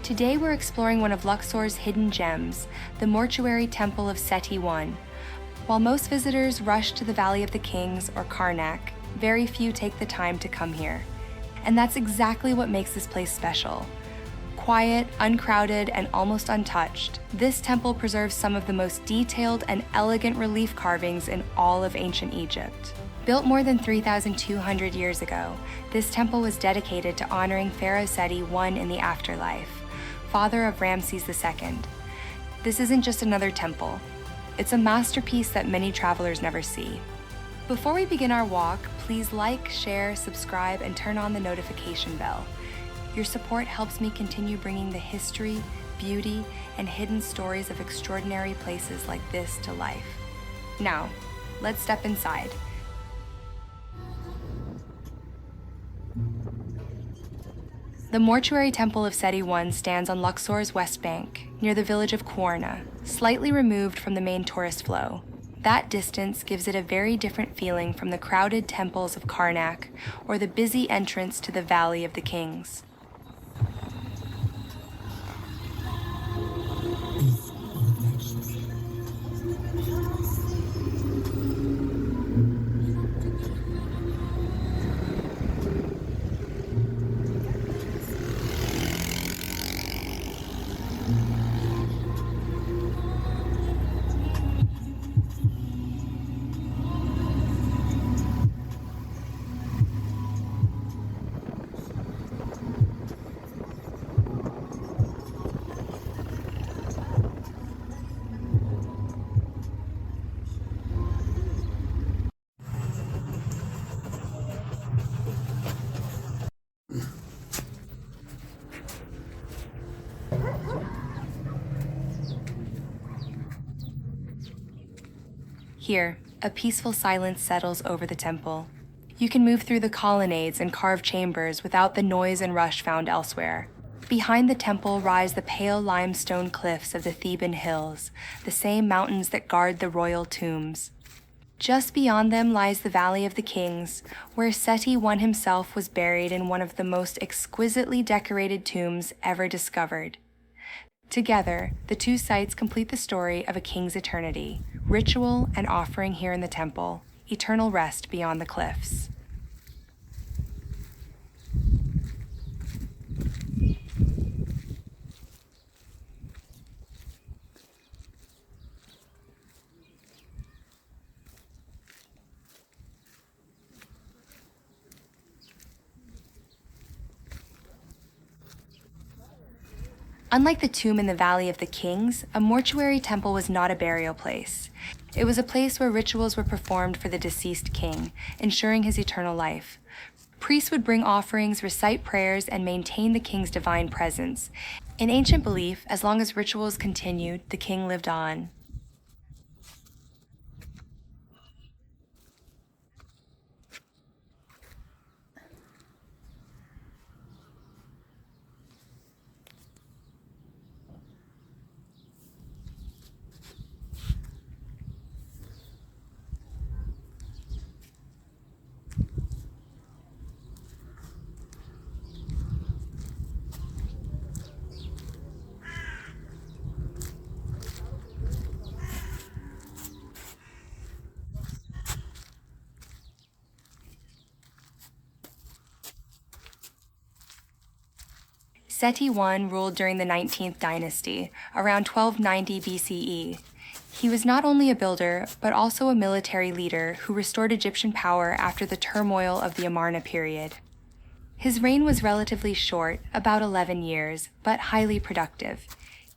Today we're exploring one of Luxor's hidden gems, the Mortuary Temple of Seti I. While most visitors rush to the Valley of the Kings or Karnak, very few take the time to come here. And that's exactly what makes this place special. Quiet, uncrowded, and almost untouched, this temple preserves some of the most detailed and elegant relief carvings in all of ancient Egypt. Built more than 3,200 years ago, this temple was dedicated to honoring Pharaoh Seti I in the afterlife, father of Ramses II. This isn't just another temple. It's a masterpiece that many travelers never see. Before we begin our walk, please like, share, subscribe, and turn on the notification bell. Your support helps me continue bringing the history, beauty, and hidden stories of extraordinary places like this to life. Now, let's step inside. The Mortuary Temple of Seti I stands on Luxor's west bank, near the village of Courtyard, slightly removed from the main tourist flow. That distance gives it a very different feeling from the crowded temples of Karnak or the busy entrance to the Valley of the Kings. Here, a peaceful silence settles over the temple. You can move through the colonnades and carved chambers without the noise and rush found elsewhere. Behind the temple rise the pale limestone cliffs of the Theban hills, the same mountains that guard the royal tombs. Just beyond them lies the Valley of the Kings, where Seti I himself was buried in one of the most exquisitely decorated tombs ever discovered. Together, the two sites complete the story of a king's eternity, ritual and offering here in the temple, eternal rest beyond the cliffs. Unlike the tomb in the Valley of the Kings, a mortuary temple was not a burial place. It was a place where rituals were performed for the deceased king, ensuring his eternal life. Priests would bring offerings, recite prayers, and maintain the king's divine presence. In ancient belief, as long as rituals continued, the king lived on. Seti I ruled during the 19th Dynasty, around 1290 BCE. He was not only a builder, but also a military leader who restored Egyptian power after the turmoil of the Amarna period. His reign was relatively short, about 11 years, but highly productive.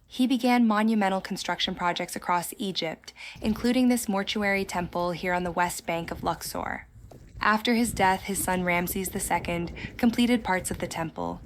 He began monumental construction projects across Egypt, including this mortuary temple here on the west bank of Luxor. After his death, his son Ramses II completed parts of the temple.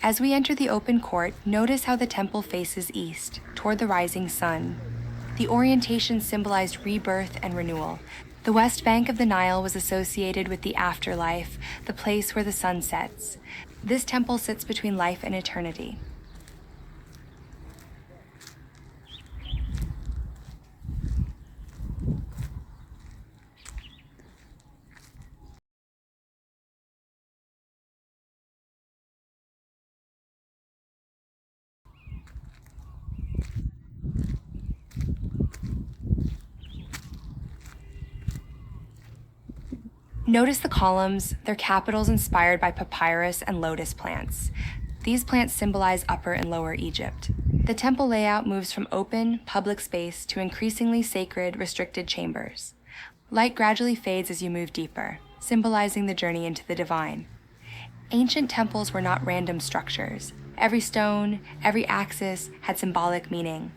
As we enter the open court, notice how the temple faces east, toward the rising sun. The orientation symbolized rebirth and renewal. The west bank of the Nile was associated with the afterlife, the place where the sun sets. This temple sits between life and eternity. Notice the columns, their capitals inspired by papyrus and lotus plants. These plants symbolize Upper and Lower Egypt. The temple layout moves from open, public space to increasingly sacred, restricted chambers. Light gradually fades as you move deeper, symbolizing the journey into the divine. Ancient temples were not random structures. Every stone, every axis had symbolic meaning.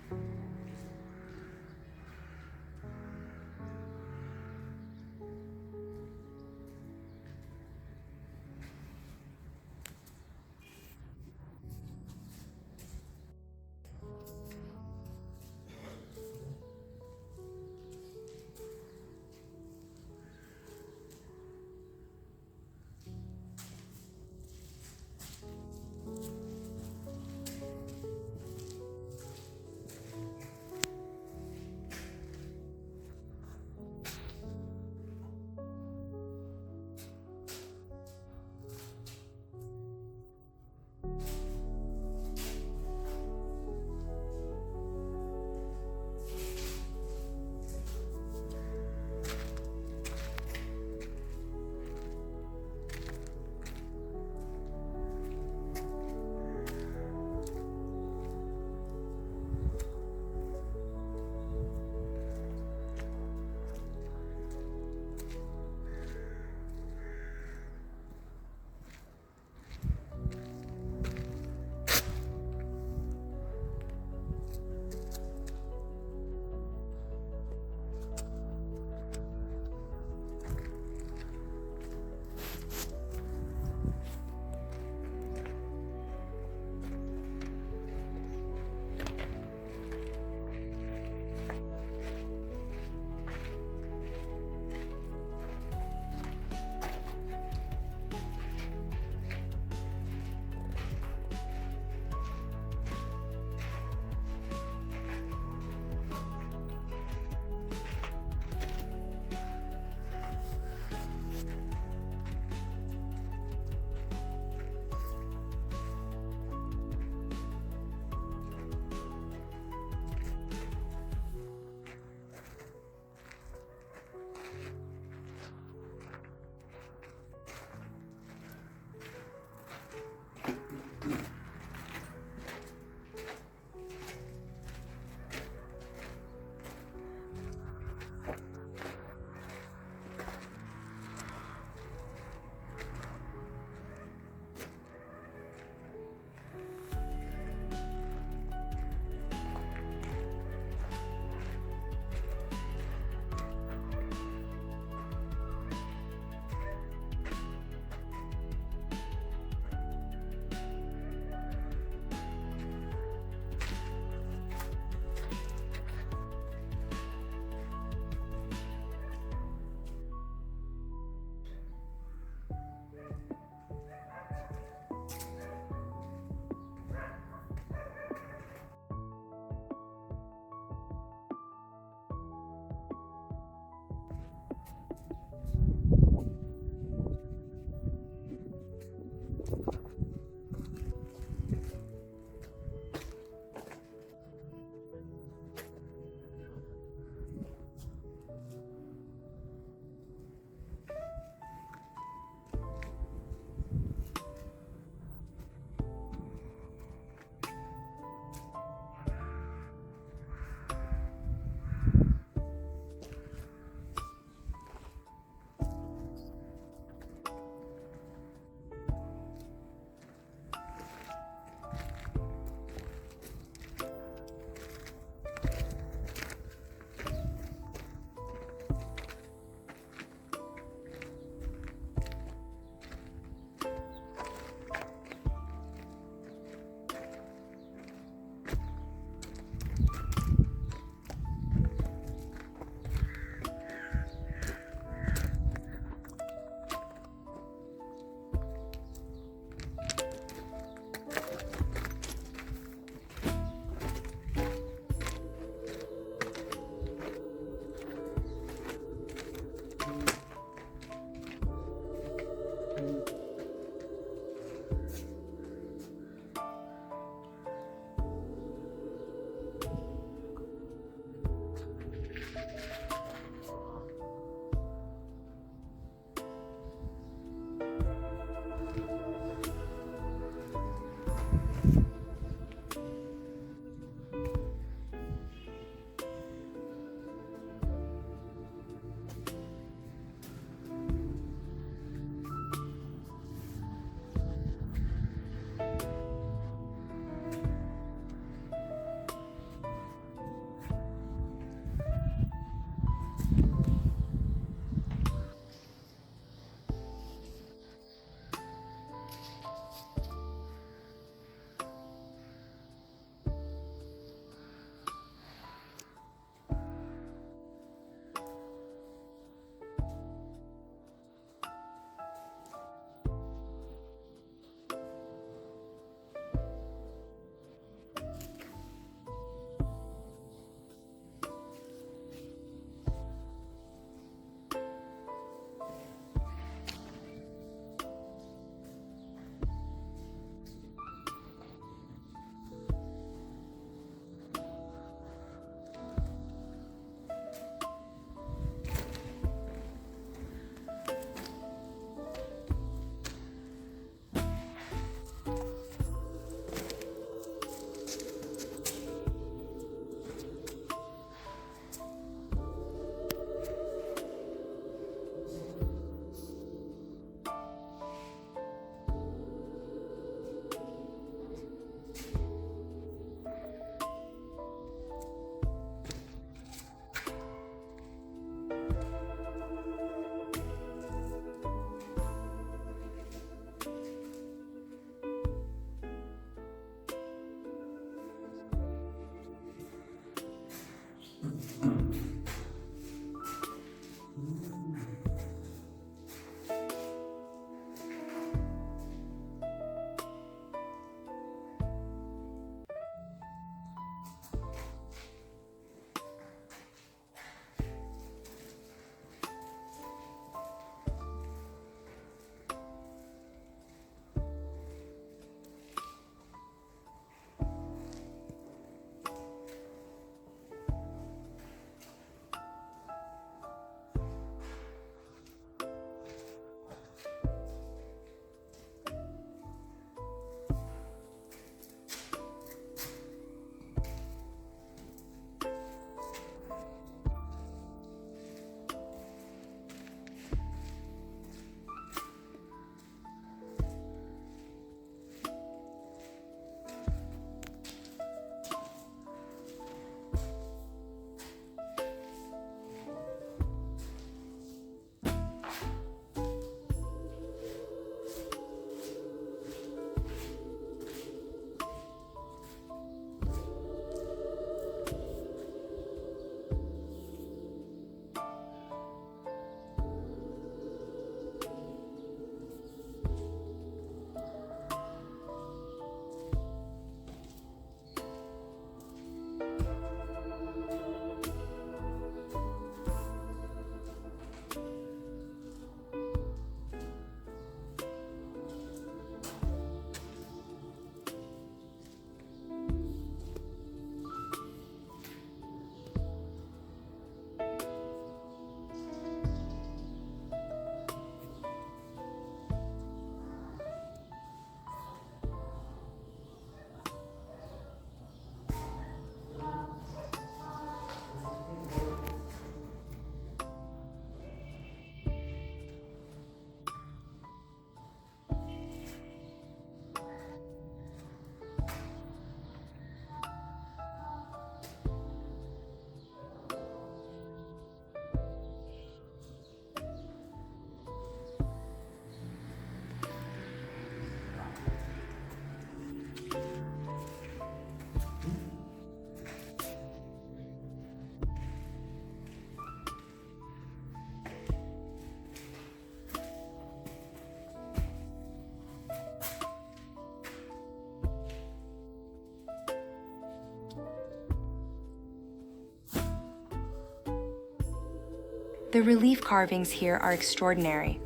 The relief carvings here are extraordinary.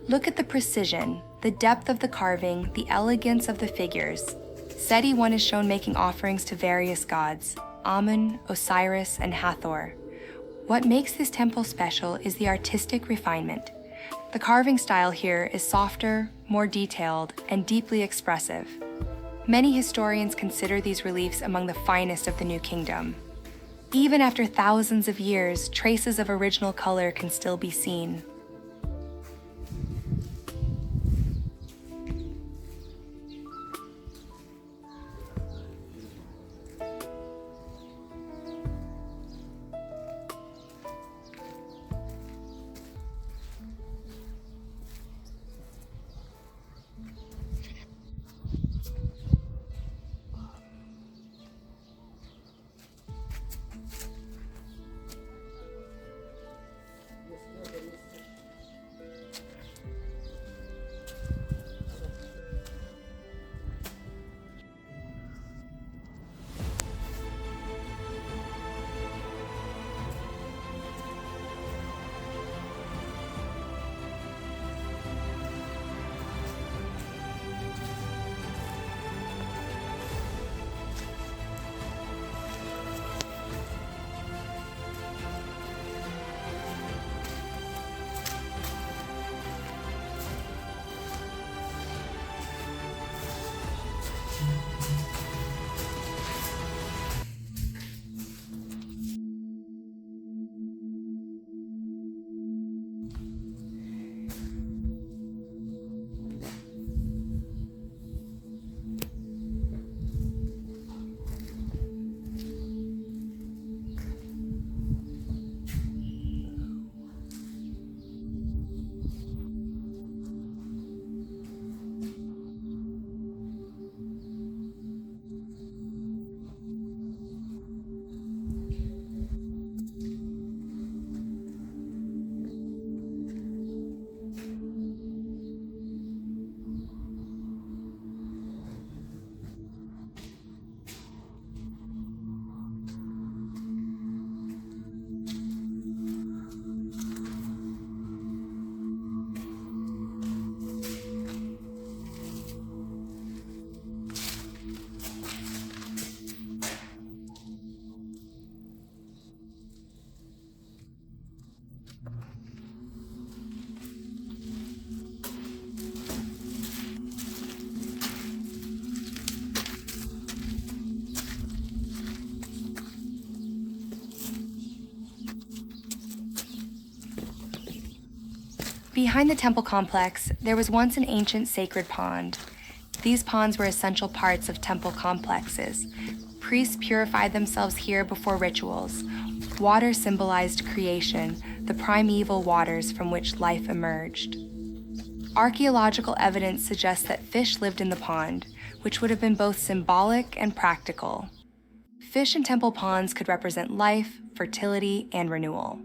Look at the precision, the depth of the carving, the elegance of the figures. Seti I is shown making offerings to various gods, Amun, Osiris, and Hathor. What makes this temple special is the artistic refinement. The carving style here is softer, more detailed, and deeply expressive. Many historians consider these reliefs among the finest of the New Kingdom. Even after thousands of years, traces of original color can still be seen. Behind the temple complex, there was once an ancient sacred pond. These ponds were essential parts of temple complexes. Priests purified themselves here before rituals. Water symbolized creation, the primeval waters from which life emerged. Archaeological evidence suggests that fish lived in the pond, which would have been both symbolic and practical. Fish in temple ponds could represent life, fertility, and renewal.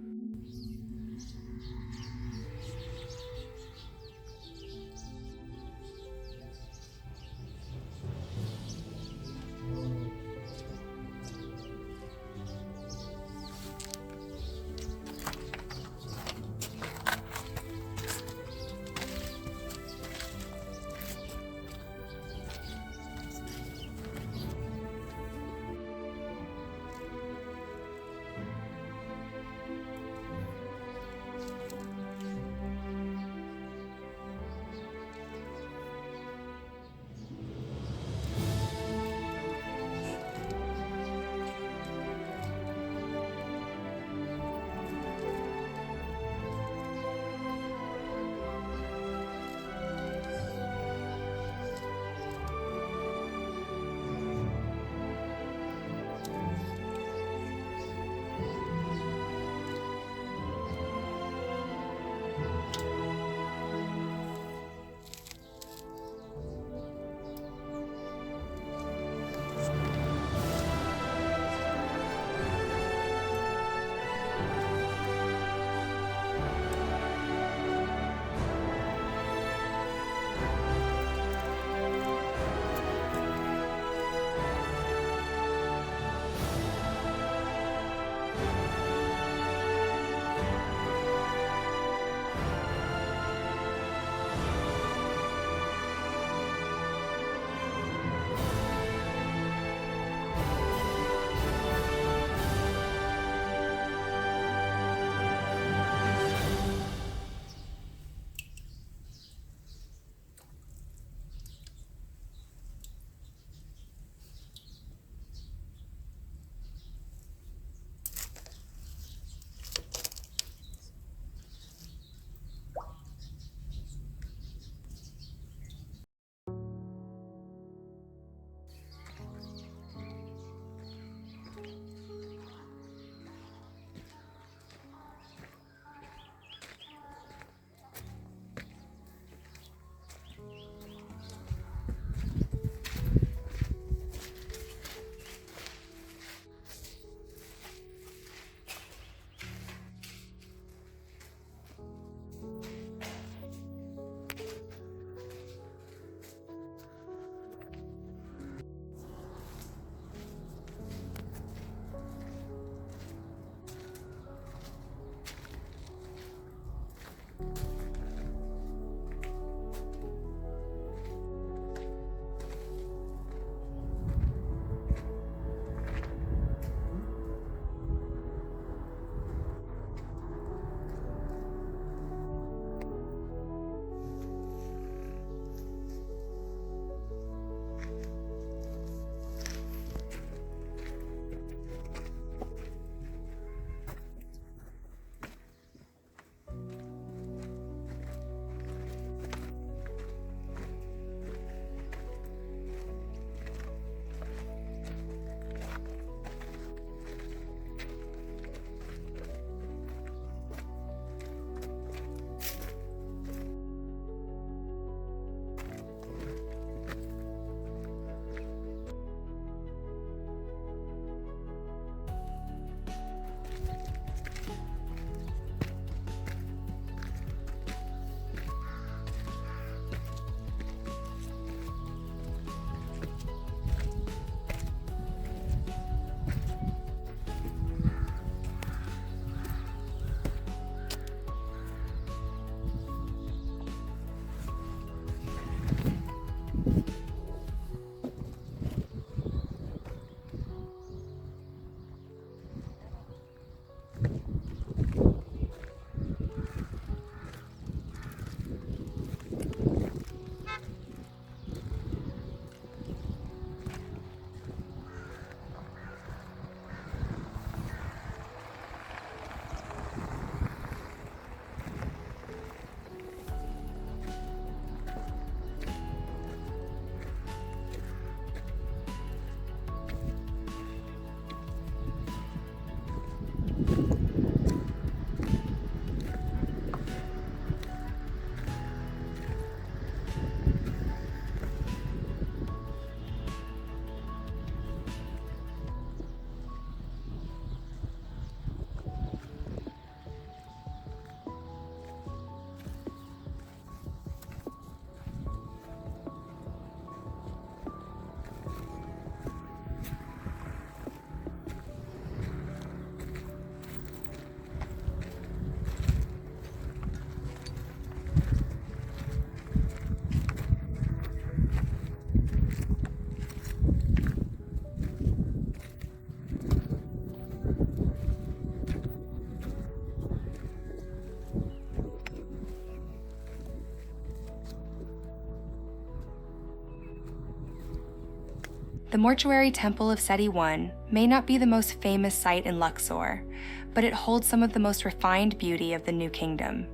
The Mortuary Temple of Seti I may not be the most famous site in Luxor, but it holds some of the most refined beauty of the New Kingdom.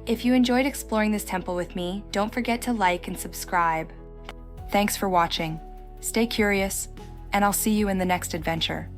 If you enjoyed exploring this temple with me, don't forget to like and subscribe. Thanks for watching. Stay curious, and I'll see you in the next adventure.